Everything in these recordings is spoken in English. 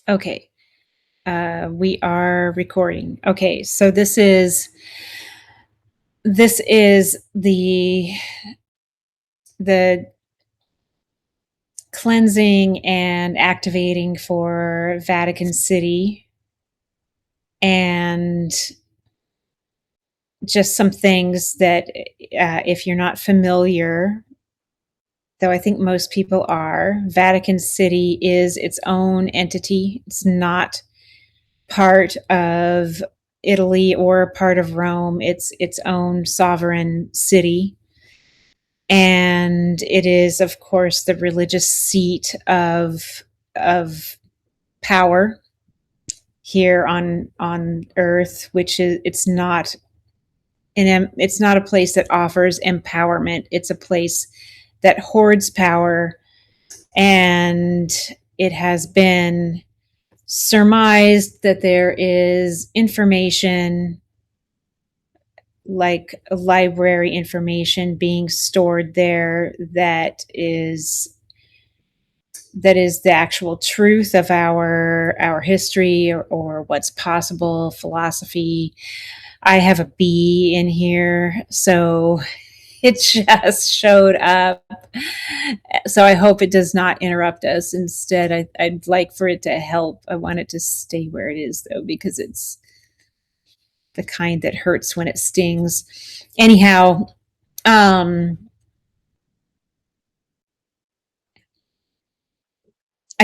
Okay. We are recording. Okay, so this is the cleansing and activating for Vatican City, and just some things that if you're not familiar, though I think most people are, Vatican City is its own entity. It's not part of Italy or part of Rome. It's its own sovereign city. And it is, of course, the religious seat of power here on Earth, which is it's not a place that offers empowerment. It's a place that hoards power, and it has been surmised that there is information, like library information, being stored there that is the actual truth of our history, or what's possible, philosophy. I have a bee in here, so it just showed up. So I hope it does not interrupt us. Instead, I'd like for it to help. I want it to stay where it is, though, because it's the kind that hurts when it stings. Anyhow, I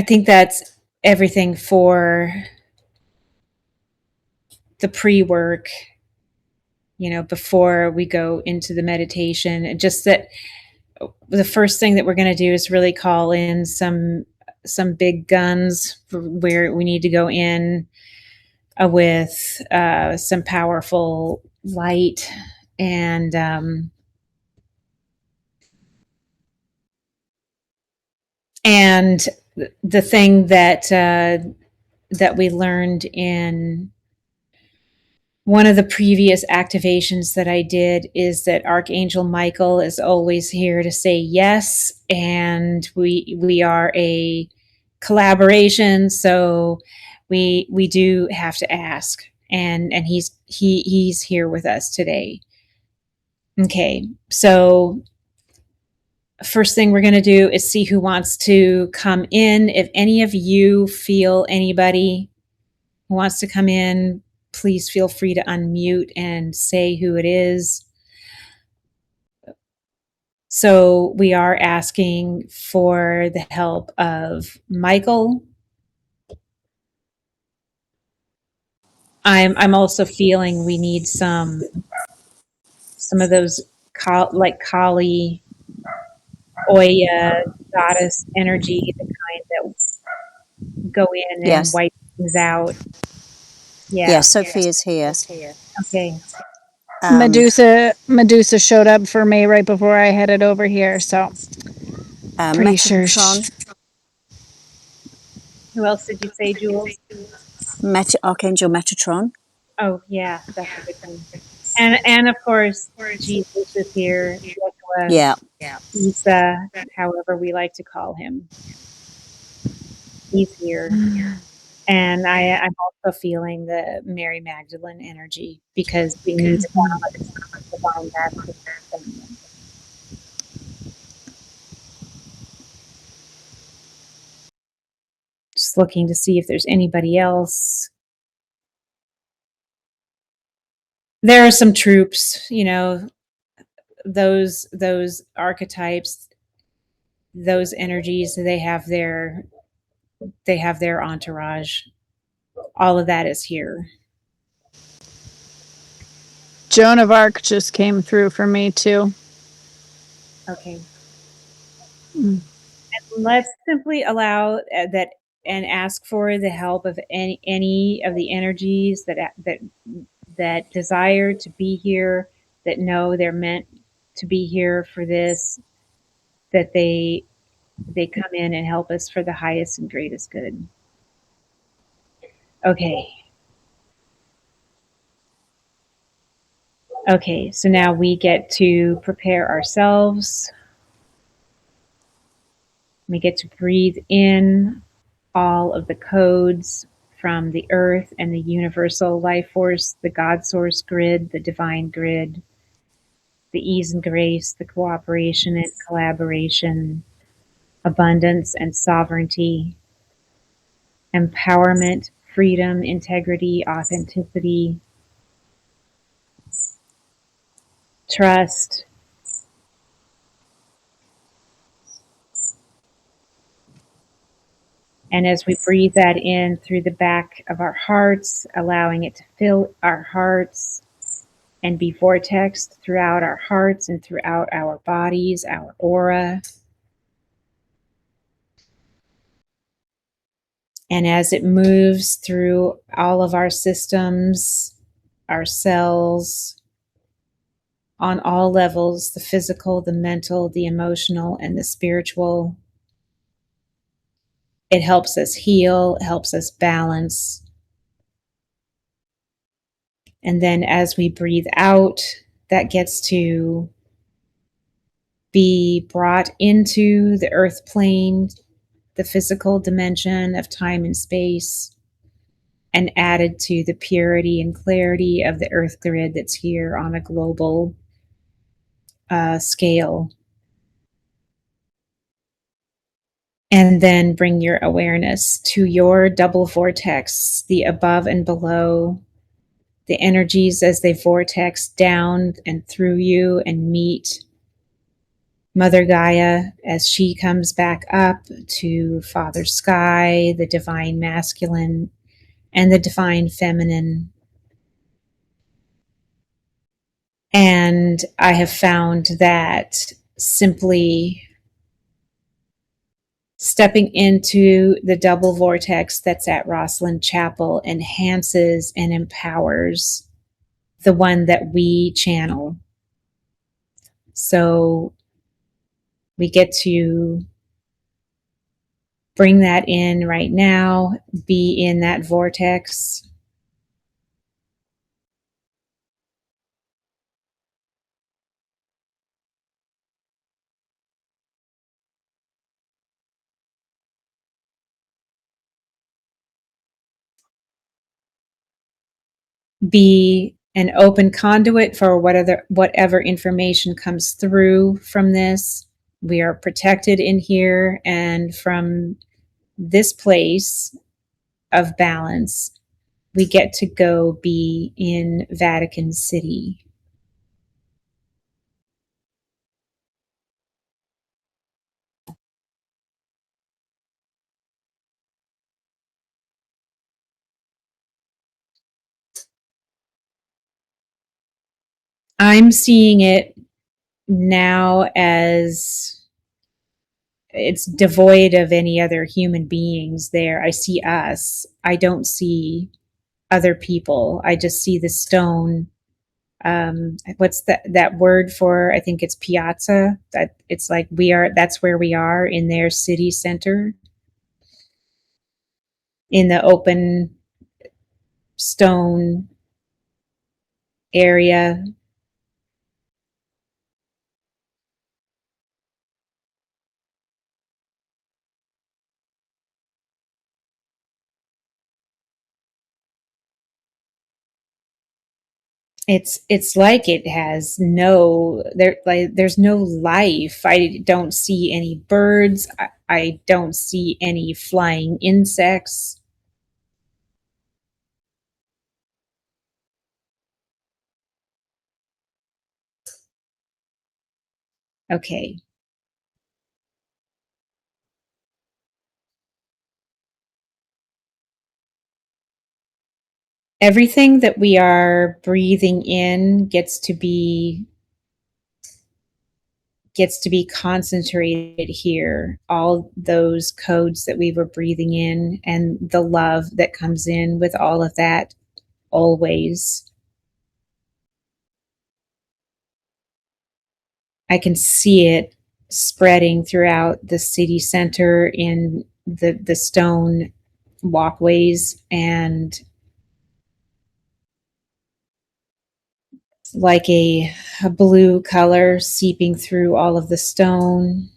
think that's everything for the pre-work, before we go into the meditation. And just that the first thing that we're going to do is really call in some big guns where we need to go in with some powerful light, and the thing that we learned in one of the previous activations that I did is that Archangel Michael is always here to say yes, and we are a collaboration, so we do have to ask, and he's here with us today. Okay, so first thing we're going to do is see who wants to come in. If any of you feel anybody who wants to come in, please feel free to unmute and say who it is. So we are asking for the help of Michael. I'm also feeling we need some of those like Kali, Oya, goddess energy, the kind that go in and Yes. wipe things out. Yeah, Sophia's here. Okay. Medusa showed up for me right before I headed over here, so pretty sure. Who else did you say, Jules? Archangel Metatron. Oh yeah, that's a good one. And of course, Jesus is here. Yeah. Isa, however we like to call him. He's here. And I'm also feeling the Mary Magdalene energy, because we need to find that. Just looking to see if there's anybody else. There are some troops, those archetypes, those energies. They have their entourage. All of that is here. Joan of Arc just came through for me too. Okay. And let's simply allow that and ask for the help of any of the energies that desire to be here, that know they're meant to be here for this, that they come in and help us for the highest and greatest good. Okay, so now we get to prepare ourselves. We get to breathe in all of the codes from the earth and the universal life force, the God source grid, the divine grid, the ease and grace, the cooperation and collaboration, abundance and sovereignty, empowerment, freedom, integrity, authenticity, trust. And as we breathe that in through the back of our hearts, allowing it to fill our hearts and be vortexed throughout our hearts and throughout our bodies, our aura. And as it moves through all of our systems, our cells, on all levels, the physical, the mental, the emotional, and the spiritual, it helps us heal, it helps us balance. And then as we breathe out, that gets to be brought into the earth plane, the physical dimension of time and space, and added to the purity and clarity of the earth grid that's here on a global scale. And then bring your awareness to your double vortex, the above and below, the energies as they vortex down and through you and meet Mother Gaia as she comes back up to Father Sky, the divine masculine, and the divine feminine. And I have found that simply stepping into the double vortex that's at Rosslyn Chapel enhances and empowers the one that we channel. So we get to bring that in right now, be in that vortex. Be an open conduit for whatever information comes through from this. We are protected in here, and from this place of balance, we get to go be in Vatican City. I'm seeing it now as it's devoid of any other human beings there. I see us. I don't see other people. I just see the stone. What's that word for? I think it's piazza. That it's like we are. That's where we are in their city center, in the open stone area. It's like it has no there like there's no life. I don't see any birds. I don't see any flying insects. Okay. Everything that we are breathing in gets to be concentrated here. All those codes that we were breathing in and the love that comes in with all of that always. I can see it spreading throughout the city center in the stone walkways, and like a blue color seeping through all of the stone.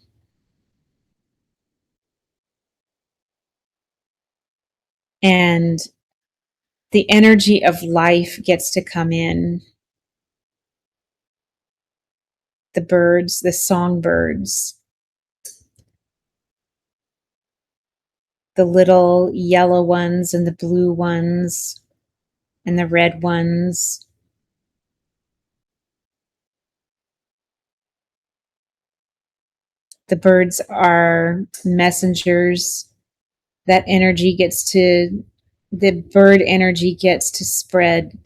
and the energy of life gets to come in. The birds, the songbirds, the little yellow ones and the blue ones and the red ones. The birds are messengers. That energy gets to, the bird energy gets to spread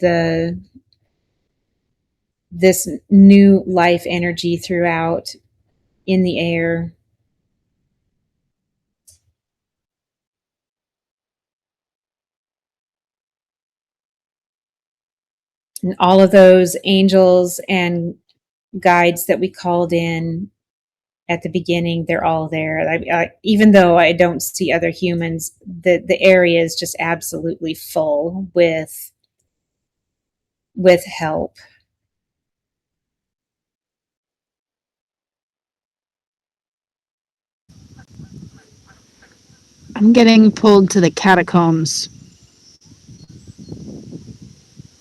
this new life energy throughout in the air. And all of those angels and guides that we called in at the beginning, they're all there. Even though I don't see other humans, the area is just absolutely full with help. I'm getting pulled to the catacombs.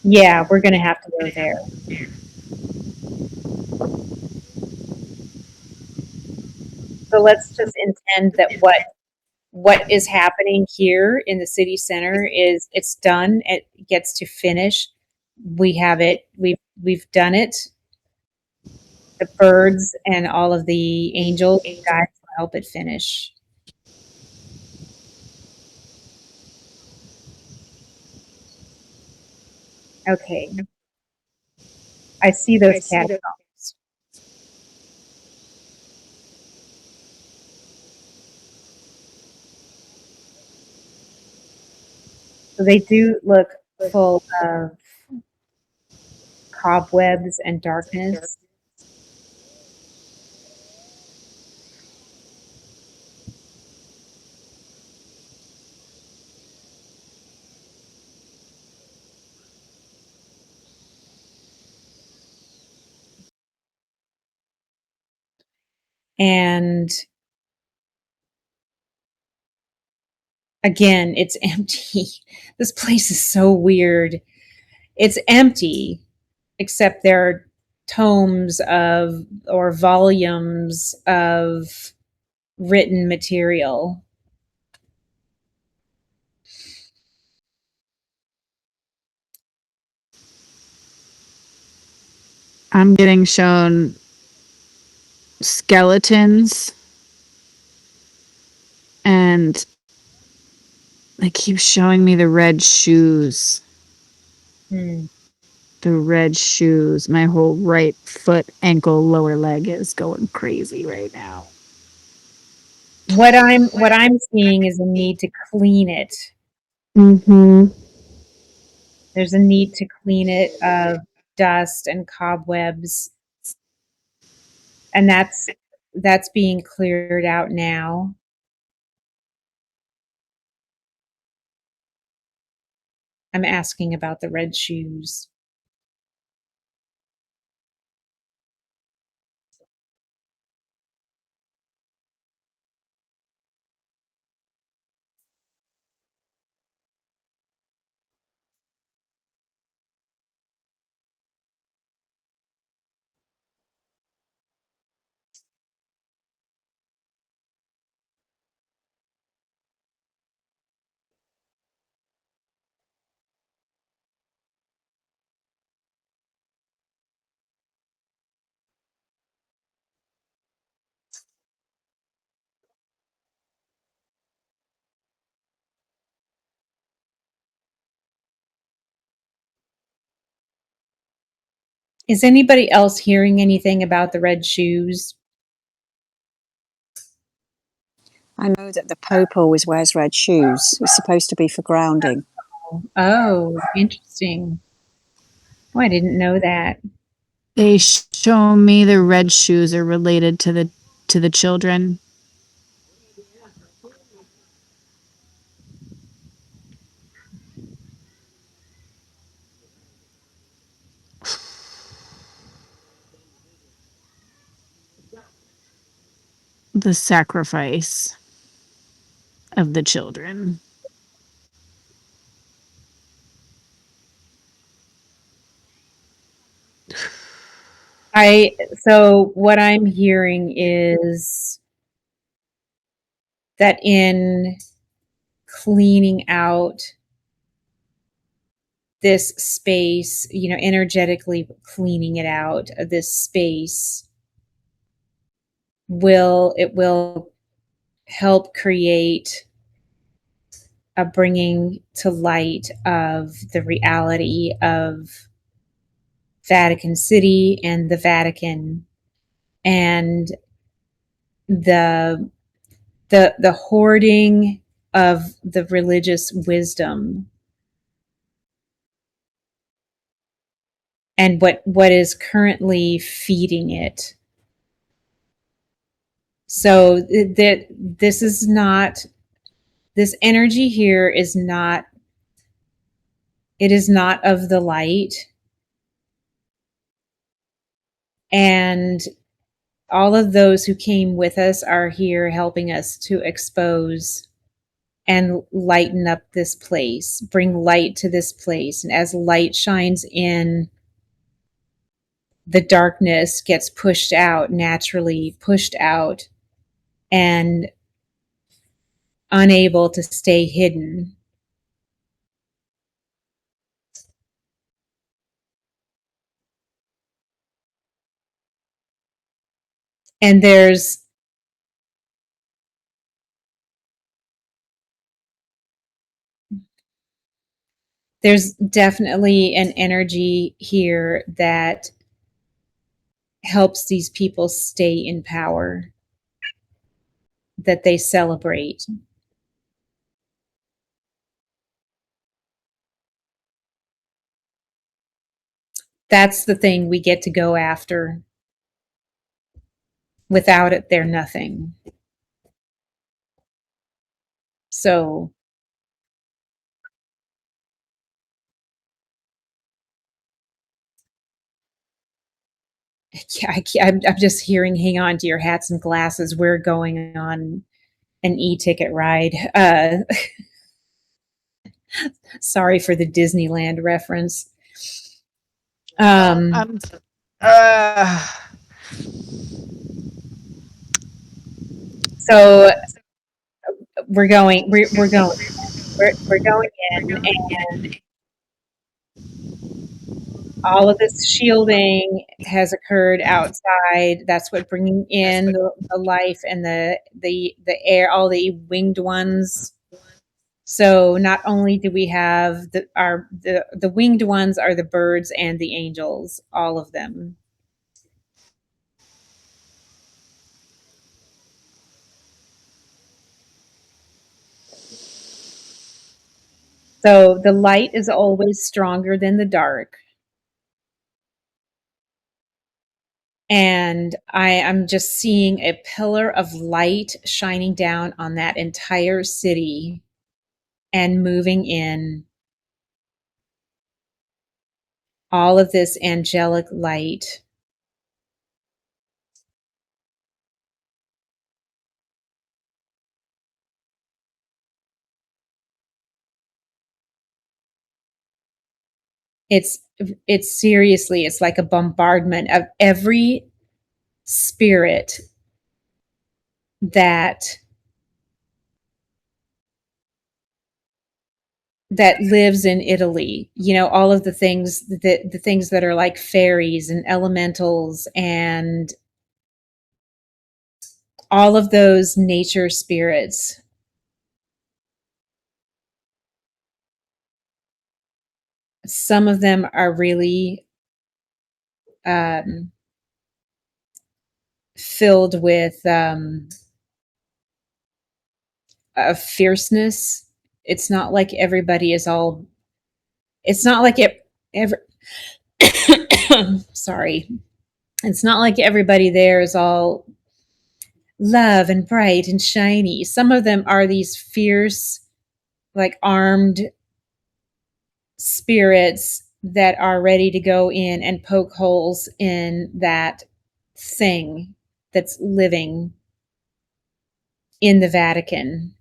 Yeah, we're going to have to go there. So let's just intend that what is happening here in the city center is it's done. It gets to finish. We have it. We've done it. The birds and all of the angels and guides will help it finish. Okay. I see those catacombs. So they do look full of cobwebs and darkness. And again, it's empty. This place is so weird. It's empty, except there are tomes of or volumes of written material. I'm getting shown skeletons, and they keep showing me the red shoes. Hmm. The red shoes. My whole right foot, ankle, lower leg is going crazy right now. What I'm seeing is a need to clean it. Mm-hmm. There's a need to clean it of dust and cobwebs, and that's being cleared out now. I'm asking about the red shoes. Is anybody else hearing anything about the red shoes? I know that the Pope always wears red shoes. It's supposed to be for grounding. Oh, interesting. Oh, I didn't know that. They show me the red shoes are related to the children. The sacrifice of the children. So what I'm hearing is that in cleaning out this space, energetically cleaning it out of this space will help create a bringing to light of the reality of Vatican City and the Vatican, and the the hoarding of the religious wisdom, and what is currently feeding it. So that this is not, this energy here is not, it is not of the light, and all of those who came with us are here helping us to expose and lighten up this place, bring light to this place. And as light shines in, the darkness gets pushed out, naturally pushed out, and unable to stay hidden. And there's definitely an energy here that helps these people stay in power, that they celebrate. That's the thing we get to go after. Without it, they're nothing. So yeah, I'm just hearing, hang on to your hats and glasses. We're going on an e-ticket ride. Sorry for the Disneyland reference. I'm uh So we're going in, and all of this shielding has occurred outside. That's what bringing in the life and the air, all the winged ones. So not only do we have the winged ones are the birds and the angels, all of them. So the light is always stronger than the dark. And I am just seeing a pillar of light shining down on that entire city and moving in all of this angelic light. It's it's seriously, it's like a bombardment of every spirit that that lives in Italy. All of the things that are like fairies and elementals and all of those nature spirits. Some of them are really um, filled with a fierceness. It's not like everybody is all. It's not like it. Sorry. It's not like everybody there is all love and bright and shiny. Some of them are these fierce, like armed spirits that are ready to go in and poke holes in that thing that's living in the Vatican.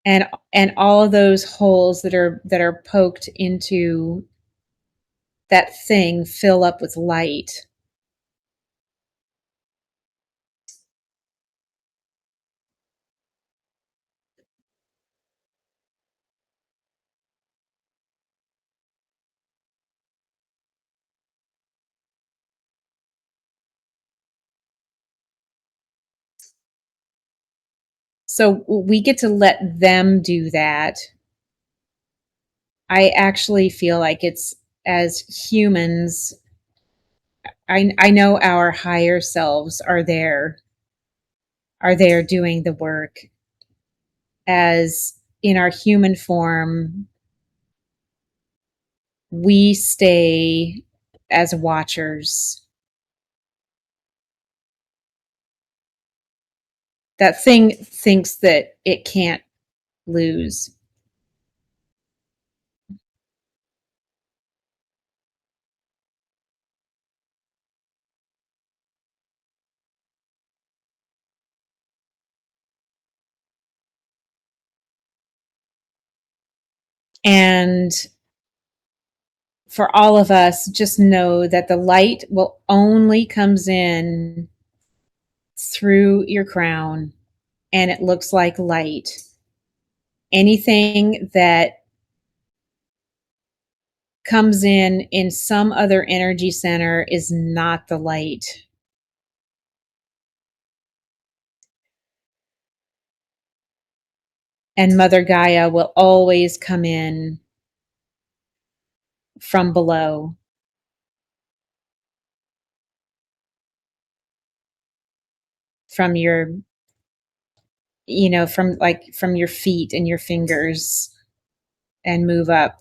And all of those holes that are poked into that thing fill up with light. So we get to let them do that. I actually feel like it's, as humans, I know our higher selves are there doing the work. As in our human form, we stay as watchers. That thing thinks that it can't lose. And for all of us, just know that the light will only comes in through your crown, and it looks like light. Anything that comes in some other energy center is not the light. And Mother Gaia will always come in from below, from your, from your feet and your fingers, and move up.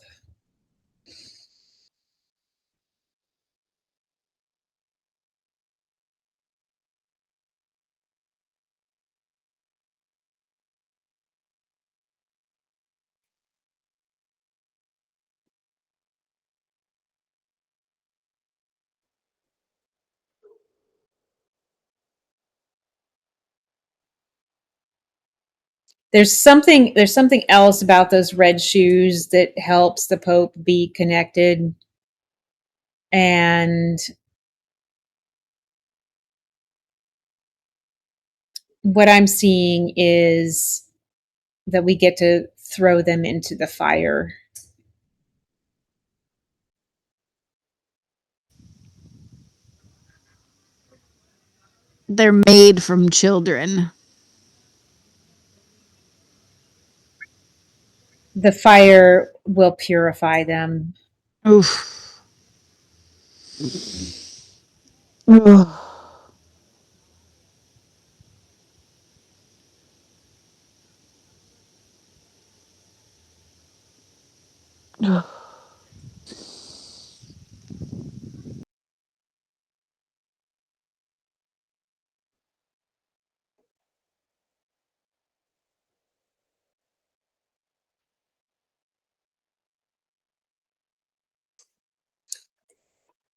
There's something else about those red shoes that helps the Pope be connected. And what I'm seeing is that we get to throw them into the fire. They're made from children. The fire will purify them. Oof. Ugh.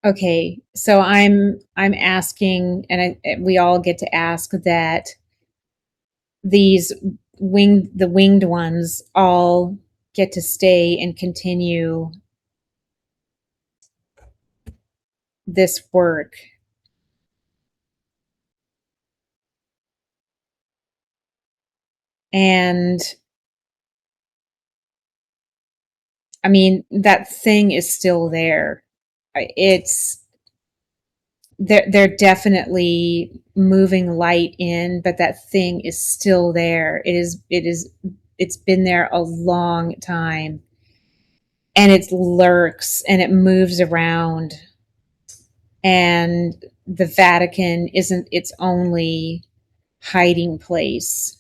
Okay, so I'm asking, and we all get to ask that these the winged ones all get to stay and continue this work. And I mean, that thing is still there. It's they're definitely moving light in, but that thing is still there. It's been there a long time, and it lurks and it moves around. And the Vatican isn't its only hiding place.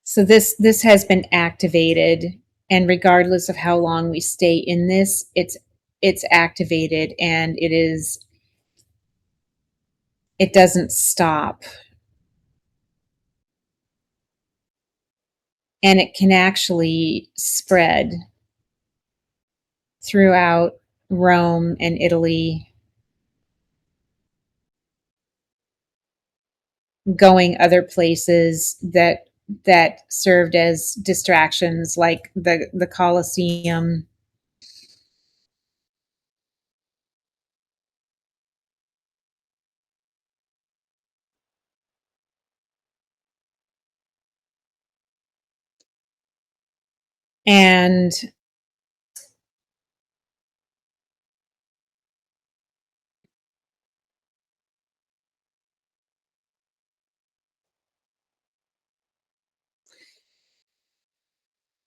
So this has been activated, and regardless of how long we stay in this, it's activated, and it doesn't stop. and it can actually spread throughout Rome and Italy, going other places that served as distractions, like the Colosseum. And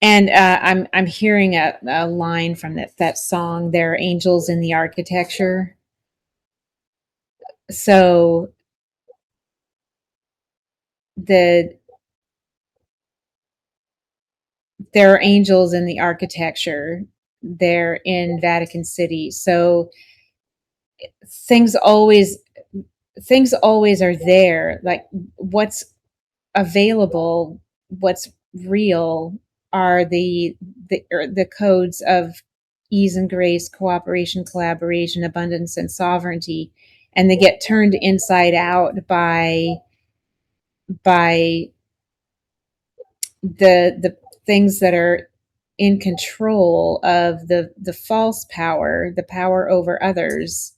I'm hearing a line from that song. There are angels in the architecture. So the there are angels in the architecture there in Vatican City. So things always things always are there. Like what's available, what's real are the codes of ease and grace, cooperation, collaboration, abundance, and sovereignty, and they get turned inside out by the things that are in control of the false power, the power over others.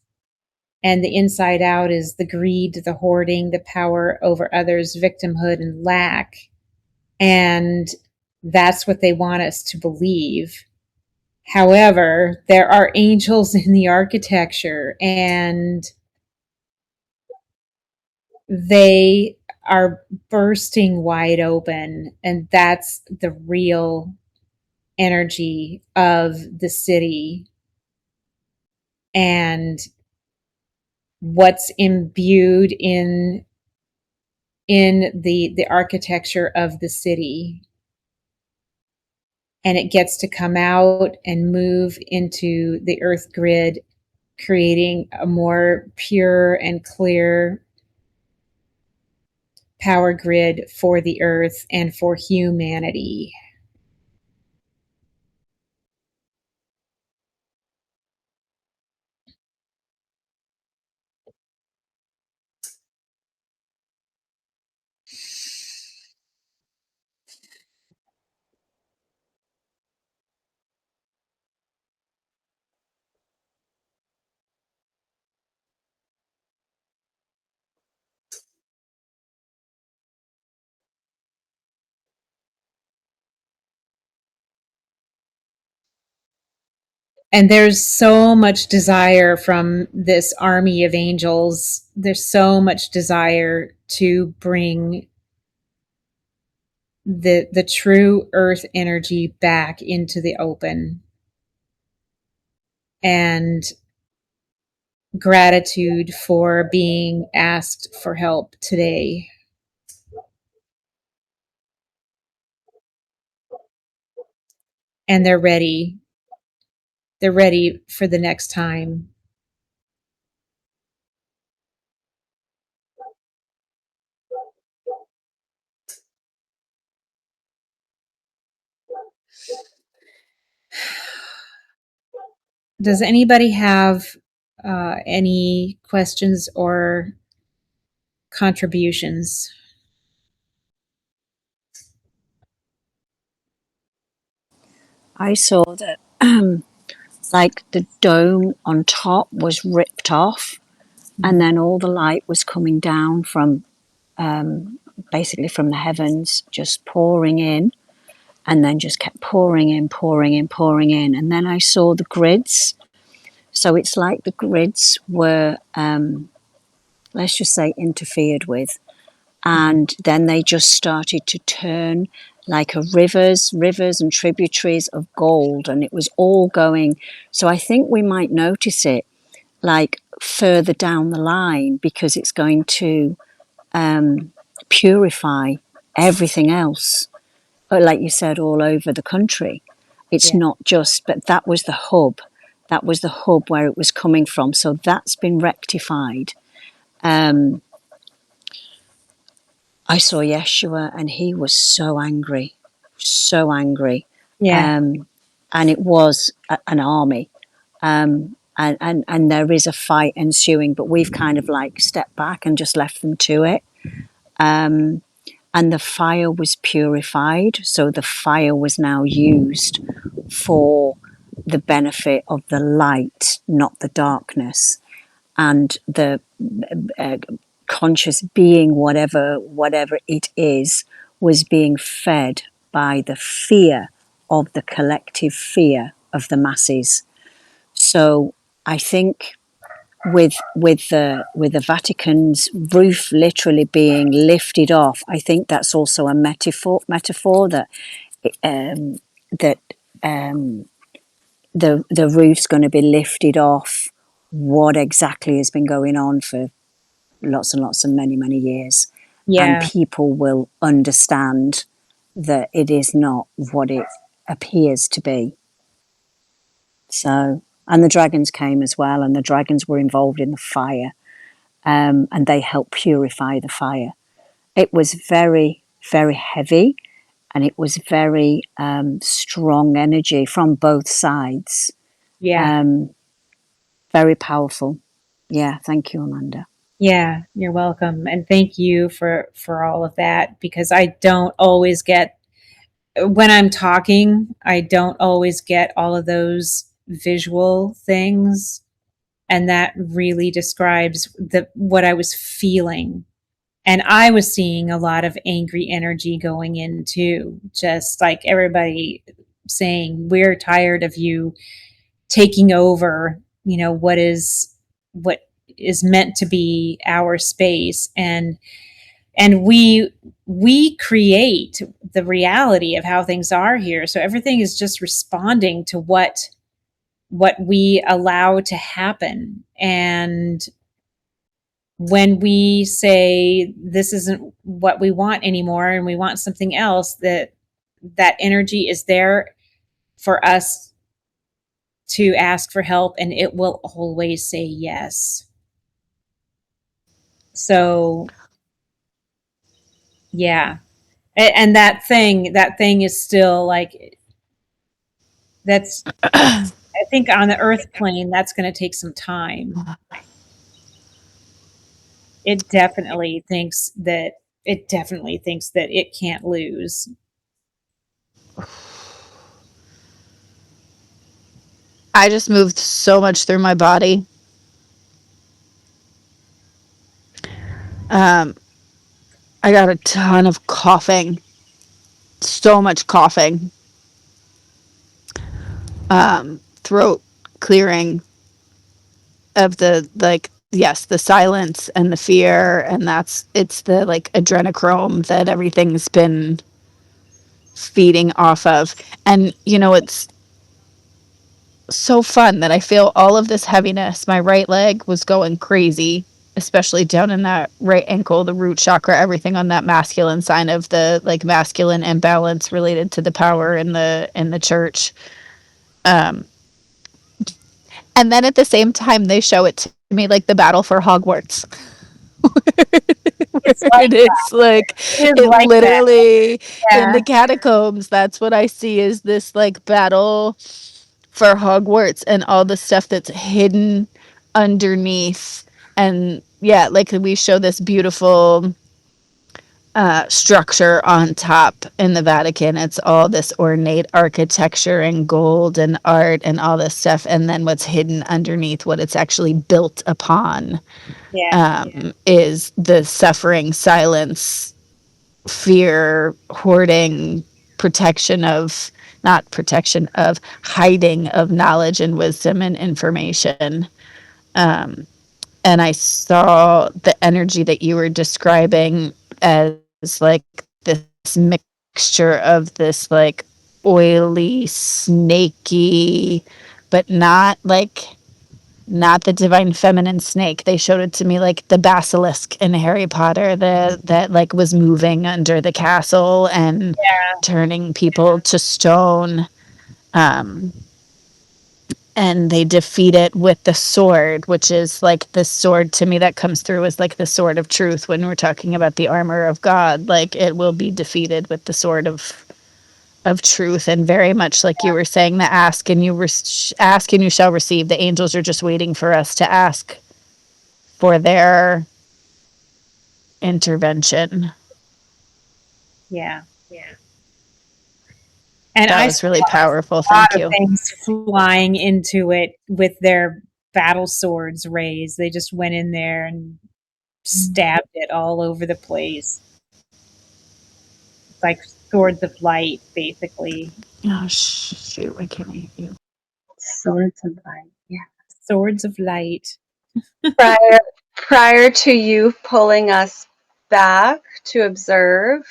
And the inside out is the greed, the hoarding, the power over others, victimhood, and lack. And that's what they want us to believe. However, there are angels in the architecture, and they are bursting wide open. And that's the real energy of the city and what's imbued in the architecture of the city, and it gets to come out and move into the earth grid, creating a more pure and clear power grid for the earth and for humanity. And there's so much desire from this army of angels. There's so much desire to bring the true earth energy back into the open, and gratitude for being asked for help today. And they're ready for the next time. Does anybody have any questions or contributions? I saw that like the dome on top was ripped off, and then all the light was coming down from basically from the heavens, just pouring in, and then just kept pouring in, pouring in, pouring in. And then I saw the grids. So it's like the grids were, let's just say, interfered with. And then they just started to turn like a rivers and tributaries of gold. And it was all going. So I think we might notice it like further down the line, because it's going to purify everything else. But like you said, all over the country. It's Yeah. not just, but that was the hub. That was the hub where it was coming from. So that's been rectified. I saw Yeshua and he was so angry. so angry. Yeah. And it was an army. And there is a fight ensuing, but we've kind of like stepped back and just left them to it. And the fire was purified, so the fire was now used for the benefit of the light, not the darkness. And the uh, conscious being, whatever it is, was being fed by the fear of the collective fear of the masses. So I think with the Vatican's roof literally being lifted off, I think that's also a metaphor that that the roof's going to be lifted off. What exactly has been going on for lots and lots and many years, and Yeah. people will understand that it is not what it appears to be. So, and the dragons came as well, and the dragons were involved in the fire, and they helped purify the fire. It was very heavy, and it was very strong energy from both sides. Yeah. Um, Very powerful. Yeah, thank you, Amanda. Yeah, you're welcome. And thank you for all of that, because I don't always get, when I'm talking, I don't always get all of those visual things, and that really describes the what I was feeling. And I was seeing a lot of angry energy going into, just like everybody saying, we're tired of you taking over, what is meant to be our space. And we create the reality of how things are here, so everything is just responding to what we allow to happen. And when we say this isn't what we want anymore and we want something else, that energy is there for us to ask for help, and it will always say yes. So yeah. And that thing is still like, that's, I think on the earth plane that's going to take some time. It definitely thinks that it can't lose. I just moved so much through my body. Um, I got a ton of coughing, so much coughing, throat clearing of the like yes, the silence and the fear, and it's the like adrenochrome that everything's been feeding off of. And it's so fun that I feel all of this heaviness. My right leg was going crazy, especially down in that right ankle, the root chakra, everything on that masculine sign of the like masculine imbalance related to the power in the church. Um, and then at the same time, they show it to me like the battle for Hogwarts. It's like It's like it is it like that. literally in Yeah. the catacombs. That's what I see is this like battle for Hogwarts and all the stuff that's hidden underneath. And yeah, like we show this beautiful structure on top in the Vatican. It's all this ornate architecture and gold and art and all this stuff. And then what's hidden underneath, what it's actually built upon, Yeah. is the suffering, silence, fear, hoarding, protection of, not protection of, hiding of knowledge and wisdom and information. Um, and I saw the energy that you were describing as like this mixture of this like oily, snaky, but not the divine feminine snake. They showed it to me like the basilisk in Harry Potter, that like was moving under the castle and turning people to stone. Um, and they defeat it with the sword, which is like the sword to me that comes through is like the sword of truth when we're talking about the armor of God. Like it will be defeated with the sword of truth, and very much like you were saying, the ask and you shall receive. The angels are just waiting for us to ask for their intervention. Yeah. And That I was saw really powerful. a lot Thank of you. things flying into it with their battle swords raised. They just went in there and stabbed it all over the place. It's like swords of light, basically. Oh shoot! I can't hear you. Swords of light. Yeah. Swords of light. Prior prior to you pulling us back to observe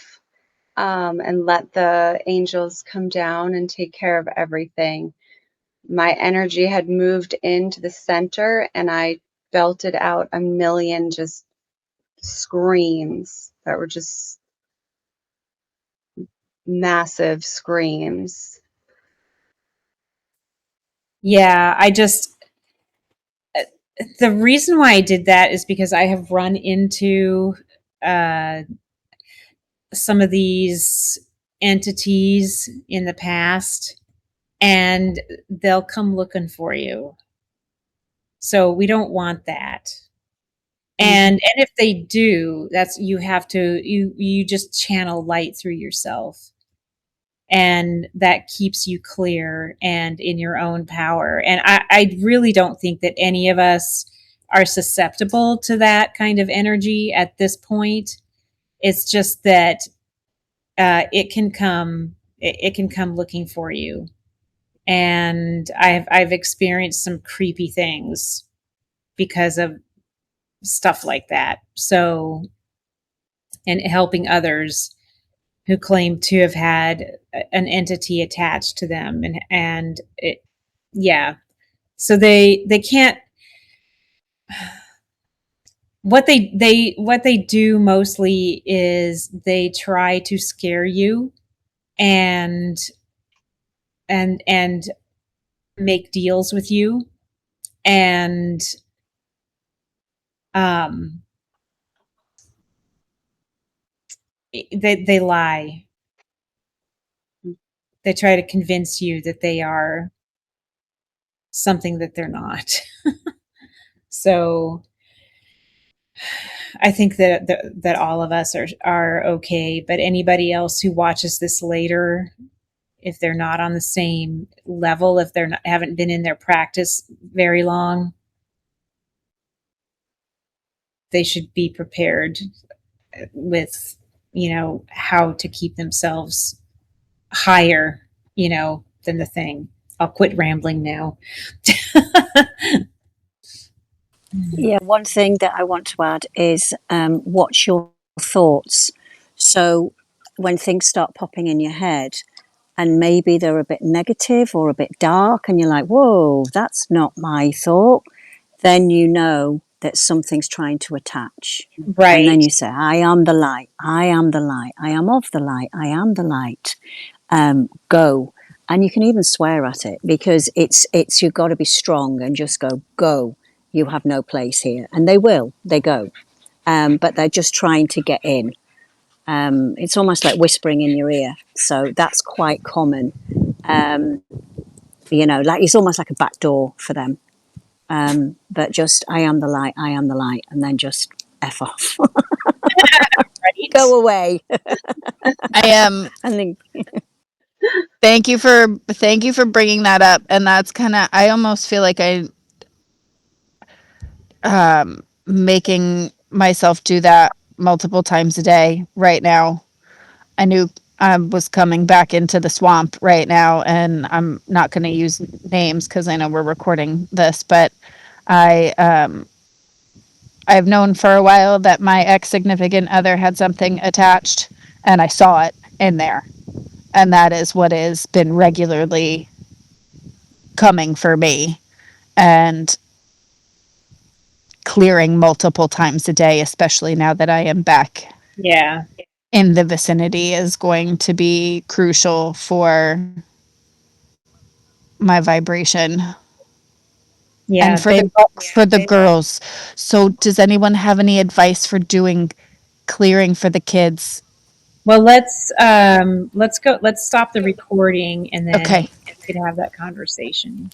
and let the angels come down and take care of everything, my energy had moved into the center and I belted out a million just screams that were just massive screams. Yeah, the reason why I did that is because I have run into uh, some of these entities in the past, and they'll come looking for you. So we don't want that. And if they do, that's you have to you just channel light through yourself, and that keeps you clear and in your own power. And I really don't think that any of us are susceptible to that kind of energy at this point. It's just that it can come looking for you. And I've experienced some creepy things because of stuff like that. So, and helping others who claim to have had an entity attached to them, and it, yeah. So they can't. What they do mostly is they try to scare you and and make deals with you, and um they lie. They try to convince you that they are something that they're not. So I think that all of us are okay, but anybody else who watches this later, if they're not on the same level, if they're not, haven't been in their practice very long, they should be prepared with, how to keep themselves higher, than the thing. I'll quit rambling now. Yeah, one thing that I want to add is watch your thoughts. So when things start popping in your head, and maybe they're a bit negative or a bit dark, and you're like, whoa, that's not my thought, then you know that something's trying to attach. And then Right. you say, I am the light, I am the light, I am of the light, I am the light. Go. And you can even swear at it because it's you've got to be strong and just go. You have no place here. And they go. But they're just trying to get in. It's almost like whispering in your ear. So that's quite common. Like it's almost like a back door for them. But just, I am the light, I am the light. And then just F off. Right. Go away. I am. And then, Thank you for bringing that up. And that's kind of, I almost feel like I making myself do that multiple times a day right now. I knew I was coming back into the swamp right now, and I'm not going to use names because I know we're recording this, but I I've known for a while that my ex significant other had something attached, and I saw it in there, and that is what has been regularly coming for me, and clearing multiple times a day, especially now that I am back Yeah. in the vicinity, is going to be crucial for my vibration and Yeah. for the girls. So does anyone have any advice for doing clearing for the kids Well, let's go. Let's stop the recording, and then Okay. we can have that conversation.